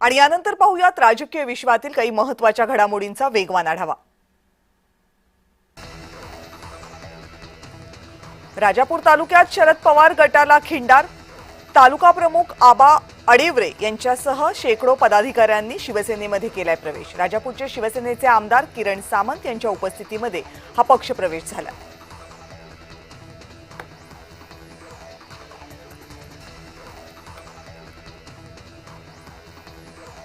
आणि यानंतर पाहूयात राजकीय विश्वातील काही महत्त्वाच्या घडामोडींचा वेगवान आढावा। राजापूर तालुक्यात शरद पवार गटाला खिंडार। तालुका प्रमुख आबा अडेवरे यांच्यासह शेकडो पदाधिकाऱ्यांनी शिवसेनेमध्ये केलाय प्रवेश। राजापूरचे शिवसेनेचे आमदार किरण सामंत यांच्या उपस्थितीमध्ये हा पक्ष प्रवेश झाला।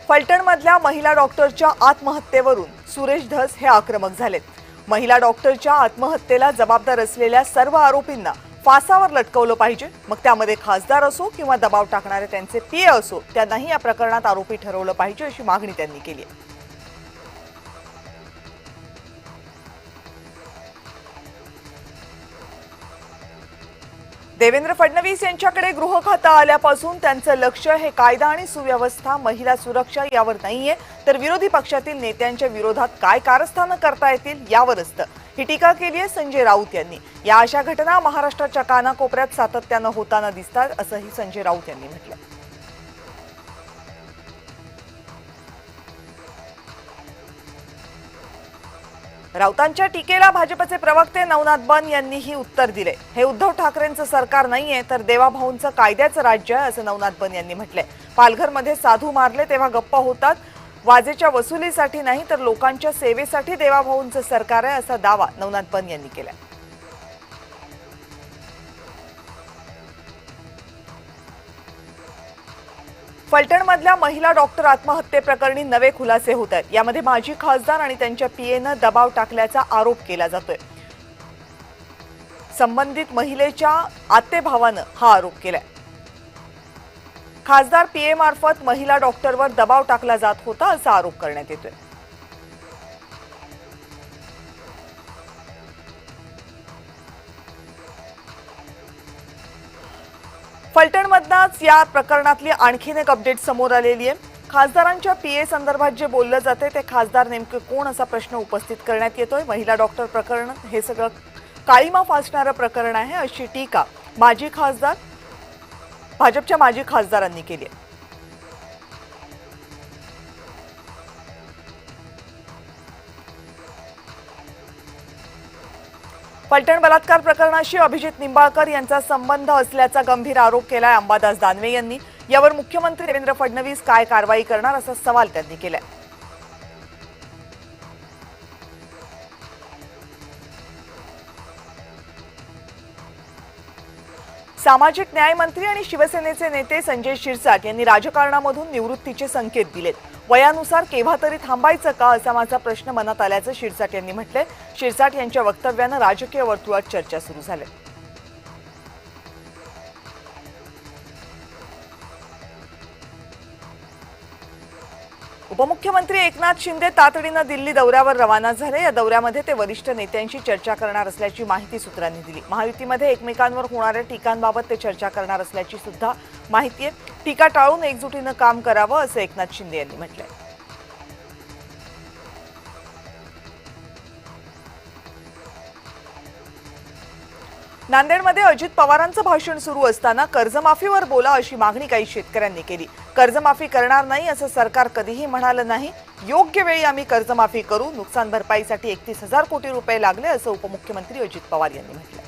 फलटणमधल्या महिला डॉक्टरच्या आत्महत्येवरून सुरेश धस हे आक्रमक झालेत। महिला डॉक्टरच्या आत्महत्येला जबाबदार असलेल्या सर्व आरोपींना फासावर लटकवलं पाहिजे। मग त्यामध्ये खासदार असो किंवा दबाव टाकणारे त्यांचे पीए असो, त्यांनाही या प्रकरणात आरोपी ठरवलं पाहिजे अशी मागणी त्यांनी केली आहे। देवेंद्र फडणवीस यांच्याकडे गृह खातं आल्यापासून त्यांचं लक्ष हे कायदा आणि सुव्यवस्था, महिला सुरक्षा यावर नाहीये, तर विरोधी पक्षातील नेत्यांच्या विरोधात काय कारस्थानं करता येतील यावर असतं। ही टीका केली आहे संजय राऊत यांनी। या अशा घटना महाराष्ट्राच्या कानाकोपऱ्यात सातत्यानं होताना दिसतात असंही संजय राऊत यांनी म्हटलं। राऊतांच्या टीकेला भाजपचे प्रवक्ते नवनाथ बन यांनीही उत्तर दिले। हे उद्धव ठाकरेंचं सरकार नाहीये, तर देवाभाऊंचं कायद्याचं राज्य आहे असं नवनाथ बन यांनी म्हटलंय। पालघरमध्ये साधू मारले तेव्हा गप्पा होतात, वाजेच्या वसुलीसाठी नाही तर लोकांच्या सेवेसाठी देवाभाऊंचं सरकार आहे असा दावा नवनाथ बन यांनी केलाय। फलटणमधल्या महिला डॉक्टर आत्महत्येप्रकरणी नवे खुलासे होत आहेत। यामध्ये माजी खासदार आणि त्यांच्या पीएनं दबाव टाकल्याचा आरोप केला जातोय। संबंधित महिलेच्या आत्तेभावानं हा आरोप केलाय। खासदार पीए मार्फत महिला डॉक्टरवर दबाव टाकला जात होता असा आरोप करण्यात येतोय। फलटणमधनच या प्रकरणातली आणखीन एक अपडेट समोर आलेली आहे। खासदारांच्या पीए संदर्भात जे बोललं जाते ते खासदार नेमके कोण असा प्रश्न उपस्थित करण्यात येतोय। महिला डॉक्टर प्रकरण हे सगळं काळीमा फासणारं प्रकरण आहे अशी टीका भाजपच्या माजी खासदारांनी केली आहे। फलटण बलात्कार प्रकरणाशी अभिजित निंबाळकर यांचा संबंध असल्याचा गंभीर आरोप केलाय अंबादास दानवे यांनी। यावर मुख्यमंत्री देवेंद्र फडणवीस काय कारवाई करणार असा सवाल त्यांनी केलाय। सामाजिक न्याय मंत्री आणि शिवसेनेचे नेते संजय शिरसाट यांनी राजकारणामधून निवृत्तीचे संकेत दिलेत। वयानुसार केव्हा तरी थांबायचं का असा माझा प्रश्न मनात आल्याचं शिरसाट यांनी म्हटलंय। शिरसाट यांच्या वक्तव्यानं राजकीय वर्तुळात चर्चा सुरू झाली। उपमुख्यमंत्री एकनाथ शिंदे तातडीनं दिल्ली दौऱ्यावर रवाना झाले। या दौऱ्यामध्ये ते वरिष्ठ नेत्यांशी चर्चा करणार असल्याची माहिती सूत्रांनी दिली। महायुतीमध्ये एकमेकांवर होणाऱ्या टीकांबाबत ते चर्चा करणार असल्याची सुद्धा माहिती आहे। टीका टाळून एकजुटीनं काम करावं असं एकनाथ शिंदे यांनी म्हटलंय। नांदेडमध्ये अजित पवारांचं भाषण सुरू असताना कर्जमाफीवर बोला अशी मागणी काही शेतकऱ्यांनी केली। कर्जमाफी करणार नाही असं सरकार कधीही म्हणालं नाही। योग्य वेळी आम्ही कर्जमाफी करू। नुकसान भरपाईसाठी 31,000 कोटी रुपये लागले असं उपमुख्यमंत्री अजित पवार यांनी म्हटलं।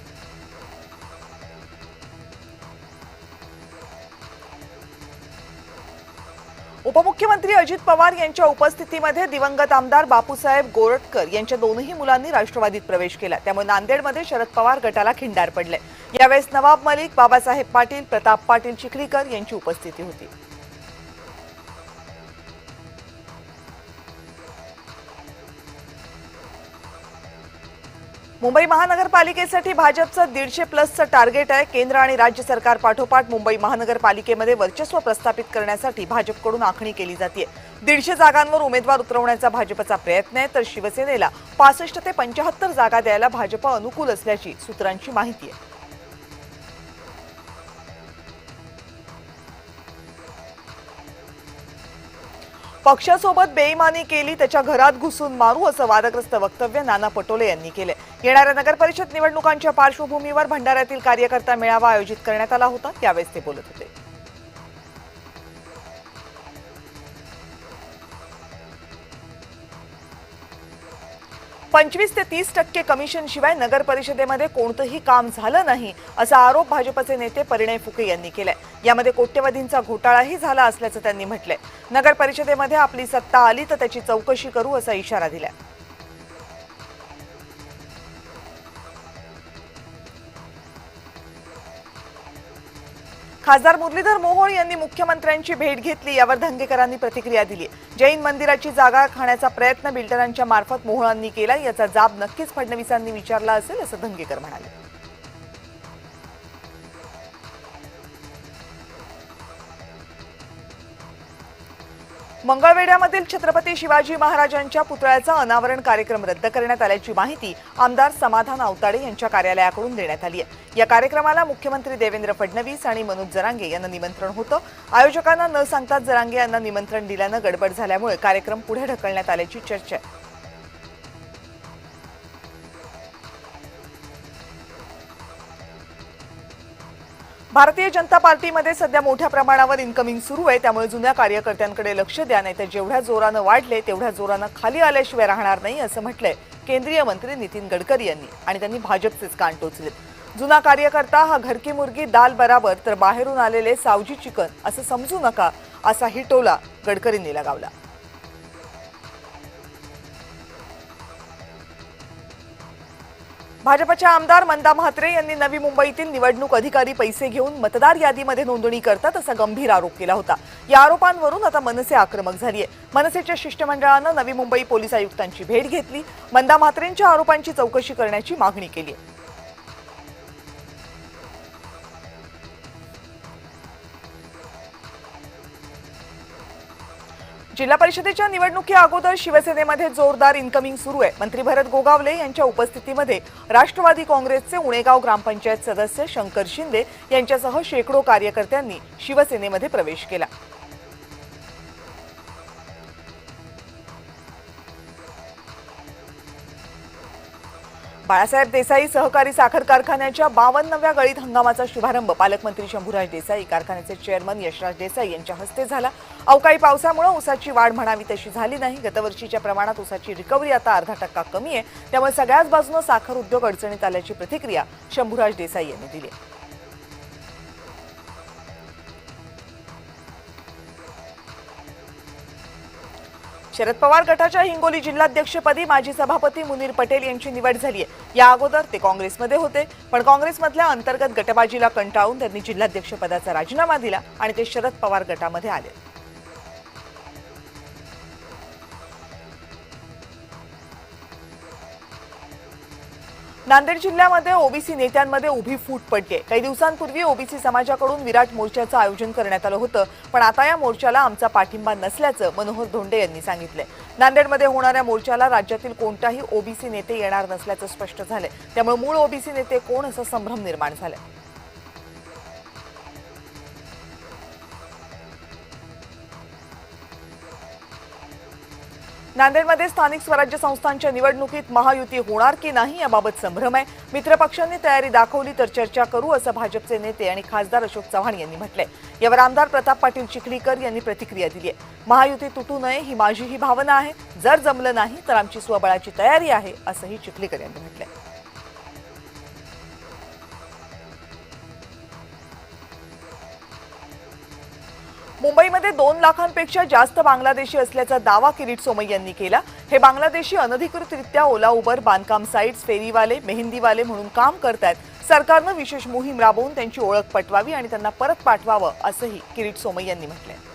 उपमुख्यमंत्री अजित पवार यांच्या उपस्थितीमध्ये दिवंगत आमदार बापूसाहेब गोरटकर यांच्या दोनही मुलांनी राष्ट्रवादीत प्रवेश केला। त्यामुळे नांदेडमध्ये शरद पवार गटाला खिंडार पडले। यावेळेस नवाब मलिक, बाबासाहेब पाटील, प्रताप पाटील चिखलीकर यांची उपस्थिती होती। मुंबई महानगरपालिकेसाठी भाजपचं 150+ टार्गेट आहे। केंद्र आणि राज्य सरकार पाठोपाठ मुंबई महानगरपालिकेमध्ये वर्चस्व प्रस्थापित करण्यासाठी भाजपकडून आखणी केली जाते। 150 जागांवर उमेदवार उतरवण्याचा भाजपचा प्रयत्न आहे, तर शिवसेनेला 65 ते 75 जागा द्यायला भाजप अनुकूल असल्याची सूत्रांची माहिती आहे। पक्षासोबत बेईमानी केली त्याच्या घरात घुसून मारू असं वादग्रस्त वक्तव्य नाना पटोले यांनी केले। येणाऱ्या नगरपरिषद निवडणुकांच्या पार्श्वभूमीवर भंडाऱ्यातील कार्यकर्ता मेळावा आयोजित करण्यात आला होता, त्यावेळेस ते बोलत होते। 25 ते 30% कमिशन शिवाय नगर परिषदेमध्ये कोणतंही काम झालं नाही असा आरोप भाजपचे नेते परिणय फुके यांनी केलाय। यामध्ये कोट्यवधींचा घोटाळाही झाला असल्याचं त्यांनी म्हटलंय। नगर परिषदेमध्ये आपली सत्ता आली तर त्याची चौकशी करू असा इशारा दिलाय। खासदार मुरलीधर मोहोळ यांनी मुख्यमंत्र्यांची भेट घेतली, यावर धंगेकरांनी प्रतिक्रिया दिली। जैन मंदिराची जागा खाण्याचा प्रयत्न बिल्डरांच्या मार्फत मोहोळांनी केला, याचा जाब नक्कीच फडणवीसांनी विचारला असेल असं धंगेकर म्हणाले। मंगळवेढ्यामधील छत्रपती शिवाजी महाराजांच्या पुतळ्याचा अनावरण कार्यक्रम रद्द करण्यात आल्याची माहिती आमदार समाधान आवताडे यांच्या कार्यालयाकडून देण्यात आली आहे। या कार्यक्रमाला मुख्यमंत्री देवेंद्र फडणवीस आणि मनोज जरांगे यांना निमंत्रण होतं। आयोजकांना न सांगताच जरांगे यांना निमंत्रण दिल्यानं गडबड झाल्यामुळे कार्यक्रम पुढे ढकलण्यात आल्याची चर्चा आहे। भारतीय जनता पार्टीमध्ये सध्या मोठ्या प्रमाणावर इन्कमिंग सुरू आहे, त्यामुळे जुन्या कार्यकर्त्यांकडे लक्ष द्या, नाही तर जेवढ्या जोरानं वाढले तेवढ्या जोरानं खाली आल्याशिवाय राहणार नाही असं म्हटलंय केंद्रीय मंत्री नितीन गडकरी यांनी। आणि त्यांनी भाजपचेच कान टोचलेत। जुना कार्यकर्ता हा घर की मुर्गी दाल बराबर तर बाहेरून आलेले सावजी चिकन असं समजू नका, असा ही टोला गडकरींनी लगावला। भाजपच्या आमदार मंदा म्हात्रे यांनी नवी मुंबईतील निवडणूक अधिकारी पैसे घेऊन मतदार यादीमध्ये नोंदणी करतात असा गंभीर आरोप केला होता। या आरोपांवरून आता मनसे आक्रमक झाली आहे। मनसेच्या शिष्टमंडळानं नवी मुंबई पोलीस आयुक्तांची भेट घेतली, मंदा म्हात्रेंच्या आरोपांची चौकशी करण्याची मागणी केली आहे। जिल्हा परिषदेच्या निवडणुकी अगोदर शिवसेनेमध्ये जोरदार इन्कमिंग सुरू आहे। मंत्री भरत गोगावले यांच्या उपस्थितीमध्ये राष्ट्रवादी काँग्रेसचे उणेगाव ग्रामपंचायत सदस्य शंकर शिंदे यांच्यासह शेकडो कार्यकर्त्यांनी शिवसेनेमध्ये प्रवेश केला। बाळासाहेब देसाई सहकारी साखर कारखान्याच्या 52व्या गळीत हंगामाचा शुभारंभ पालकमंत्री शंभूराज देसाई, कारखान्याचे चेअरमन यशराज देसाई यांच्या हस्ते झाला। अवकाळी पावसामुळे ऊसाची वाढ म्हणावी तशी झाली नाही। गतवर्षीच्या प्रमाणात ऊसाची रिकव्हरी आता अर्धा टक्का कमी आहे, त्यामुळे सगळ्याच बाजूने साखर उद्योग अडचणीत आल्याची प्रतिक्रिया शंभूराज देसाई यांनी दिली। शरद पवार गटाच्या हिंगोली जिल्हाध्यक्षपदी माजी सभापती मुनीर पटेल यांची निवड झाली आहे। या अगोदर ते काँग्रेसमध्ये होते, पण काँग्रेसमधल्या अंतर्गत गटबाजीला कंटाळून त्यांनी जिल्हाध्यक्षपदाचा राजीनामा दिला आणि ते शरद पवार गटामध्ये आले। नांदेड जिल्ह्यामध्ये ओबीसी नेत्यांमध्ये उभी फूट पडली। काही दिवसांपूर्वी ओबीसी समाजाकडून विराट मोर्चाचं आयोजन करण्यात आलं होतं, पण आता या मोर्चाला आमचा पाठिंबा नसल्याचं मनोहर धोंडे यांनी सांगितलंय। नांदेडमध्ये होणाऱ्या मोर्चाला राज्यातील कोणताही ओबीसी नेते येणार नसल्याचं स्पष्ट झालंय, त्यामुळे मूळ ओबीसी नेते कोण असा संभ्रम निर्माण झालाय। नांदेडमध्ये स्थानिक स्वराज्य संस्थांच्या निवडणुकीत महायुती होणार की नाही याबाबत संभ्रम आहे। मित्रपक्षांनी तयारी दाखवली तर चर्चा करू असं भाजपचे नेते आणि खासदार अशोक चव्हाण यांनी म्हटलंय। यावर आमदार प्रताप पाटील चिखलीकर यांनी प्रतिक्रिया दिली आहे। महायुती तुटू नये ही माझीही भावना आहे, जर जमलं नाही तर आमची स्वबळाची तयारी आहे असंही चिखलीकर यांनी म्हटलंय। मुंबईमध्ये 2 लाखांपेक्षा जास्त बांगलादेशी असल्याचा दावा किरीट सोमय्या यांनी केला। हे बांगलादेशी अनधिकृतरित्या ओला उबर, बांधकाम साइट्स, फेरीवाले, मेहंदीवाले म्हणून काम करतात। सरकारनं विशेष मोहीम राबवून त्यांची ओळख पटवावी आणि त्यांना परत पाठवावं असंही किरीट सोमय्या यांनी म्हटलंय।